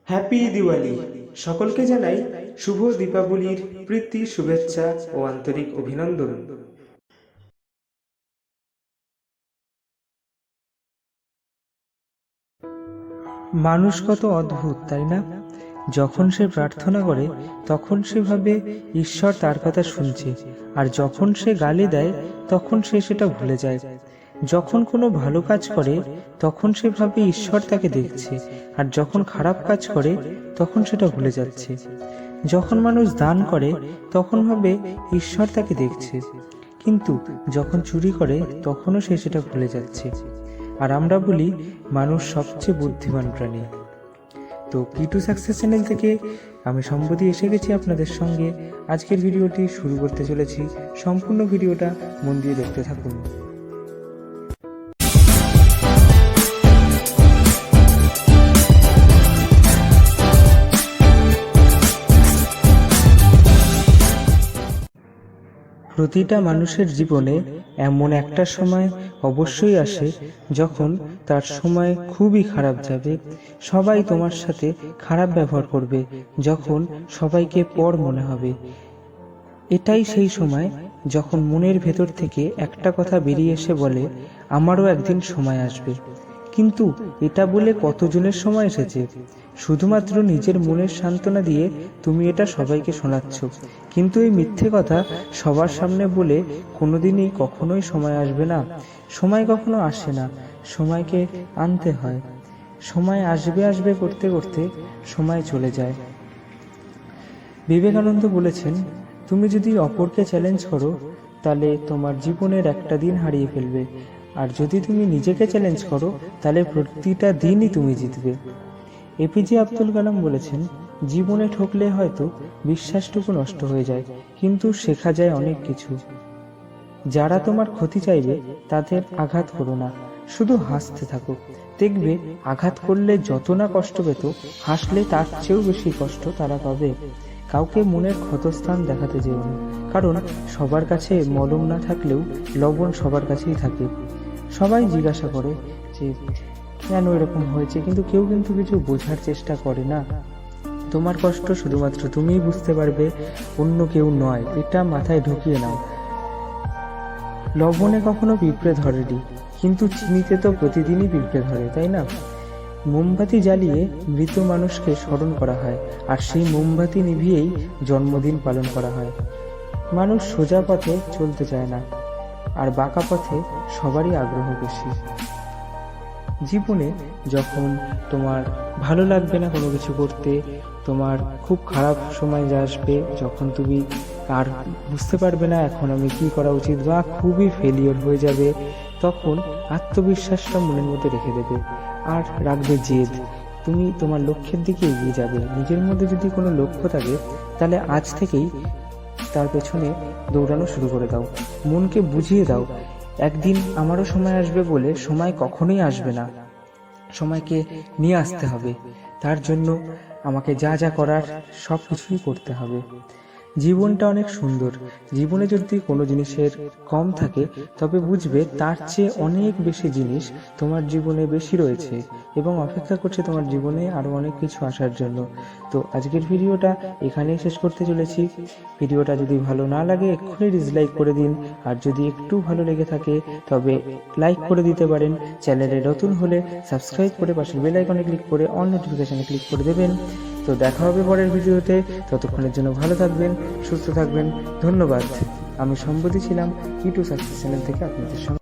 Happy Diwali. সকলকে জানাই শুভ দীপাবলির প্রীতি, শুভেচ্ছা ও আন্তরিক অভিনন্দন। মানুষ কত অদ্ভুত, তাই না? যখন সে প্রার্থনা করে তখন সে ভাবে ঈশ্বর তার কথা শুনছে, আর যখন সে গালি দেয় তখন সে সেটা ভুলে যায়। যখন কোনো ভালো কাজ করে তখন সে ভাবে ঈশ্বর তাকে দেখছে, আর যখন খারাপ কাজ করে তখন সেটা ভুলে যাচ্ছে। যখন মানুষ দান করে তখন ভাবে ঈশ্বর তাকে দেখছে, কিন্তু যখন চুরি করে তখনও সে সেটা ভুলে যাচ্ছে। আর আমরা বলি মানুষ সবচেয়ে বুদ্ধিমান প্রাণী। তো কি2 সাকসেস চ্যানেল থেকে আমি সম্প্রতি এসে গেছি আপনাদের সঙ্গে। আজকের ভিডিওটি শুরু করতে চলেছি। সম্পূর্ণ ভিডিওটা মন দিয়ে দেখতে থাকুন। প্রতিটা মানুষের জীবনে এমন একটা সময় অবশ্যই আসে যখন তার সময় খুবই খারাপ যাবে। সবাই তোমার সাথে খারাপ ব্যবহার করবে, যখন সবাইকে পর মনে হবে। এটাই সেই সময় যখন মনের ভেতর থেকে একটা কথা বেরিয়ে এসে বলে, আমারও একদিন সময় আসবে। কিন্তু এটা বলে কতজনের সময় এসেছে? শুধুমাত্র নিজের মনের সান্ত্বনা দিয়ে তুমি এটা সবাইকে শোনাচ্ছ, কিন্তু এই মিথ্যে কথা সবার সামনে বলে কোনোদিনই কখনোই সময় আসবে না। সময় কখনো আসে না, সময়কে আনতে হয়। সময় আসবে আসবে করতে করতে সময় চলে যায়। বিবেকানন্দ বলেছেন, তুমি যদি অপরকে চ্যালেঞ্জ করো তাহলে তোমার জীবনের একটা দিন হারিয়ে ফেলবে, আর যদি তুমি নিজেকে চ্যালেঞ্জ করো তাহলে প্রতিটা দিনই তুমি জিতবে। এপিজে আব্দুল কালাম বলেছেন, জীবনে ঠকলে হয়তো বিশ্বাসটুকু নষ্ট হয়ে যায়, কিন্তু শেখা যায় অনেক কিছু। যারা তোমার ক্ষতি চাইবে তাদের আঘাত করো না, শুধু হাসতে থাকো। দেখবে আঘাত করলে যত না কষ্ট পেত, হাসলে তার চেয়েও বেশি কষ্ট তারা পাবে। কাউকে মনের ক্ষতস্থান দেখাতে যেও না, কারণ সবার কাছে মলম না থাকলেও লবণ সবার কাছেই থাকে। সবাই জিজ্ঞাসা করে যে কেন এরকম হয়েছে, কিন্তু কেউ কিন্তু কিছু বোঝার চেষ্টা করে না। তোমার কষ্ট শুধুমাত্র তুমিই বুঝতে পারবে, অন্য কেউ নয়। এটা মাথায় ঢুকিয়ে নাও। লবণে কখনো পিঁপড়ে ধরেনি, কিন্তু চিনিতে তো প্রতিদিনই পিঁপড়ে ধরে, তাই না? মোমবাতি জ্বালিয়ে মৃত মানুষকে স্মরণ করা হয়, আর সেই মোমবাতি নিভিয়েই জন্মদিন পালন করা হয়। মানুষ সোজা পথে চলতে চায় না, আর বাঁকা পথে সবারই আগ্রহ বেশি। জীবনে যখন তোমার ভালো লাগবে না কোনো কিছু করতে, তোমার খুব খারাপ সময় আসবে, যখন তুমি আর বুঝতে পারবে না এখন আমি কি করা উচিত, বা খুবই ফেলিওর হয়ে যাবে, তখন আত্মবিশ্বাসটা মনের মধ্যে রেখে দেবে আর রাখবে জেদ। তুমি তোমার লক্ষ্যের দিকে এগিয়ে যাবে। নিজের মধ্যে যদি কোনো লক্ষ্য থাকে তাহলে আজ থেকেই তার পেছনে দৌড়ানো শুরু করে দাও। মনকে বুঝিয়ে দাও, একদিন আমারও সময় আসবে বলে সময় কখনোই আসবে না। সময়কে নিয়ে আসতে হবে, তার জন্য আমাকে যা যা করার সব কিছুই করতে হবে। জীবনটা অনেক সুন্দর। জীবনে যদি কোনো জিনিসের কম থাকে তবে বুঝবে তার চেয়ে অনেক বেশি জিনিস তোমার জীবনে বেশি রয়েছে এবং অপেক্ষা করছে তোমার জীবনে আরও অনেক কিছু আসার জন্য। তো আজকের ভিডিওটা এখানেই শেষ করতে চলেছি। ভিডিওটা যদি ভালো না লাগে এক্ষুনি ডিসলাইক করে দিন, আর যদি একটু ভালো লেগে থাকে তবে লাইক করে দিতে পারেন। চ্যানেলে নতুন হলে সাবস্ক্রাইব করে পাশের বেল আইকনে ক্লিক করে অল নোটিফিকেশনে ক্লিক করে দেবেন। তো দেখা হবে পরের ভিডিওতে। ততক্ষণের জন্য ভালো থাকবেন, সুস্থ থাকবেন। ধন্যবাদ। আমি সম্প্রতি ছিলাম কি2 সাকসেস চ্যানেল থেকে আপনাদের সঙ্গে।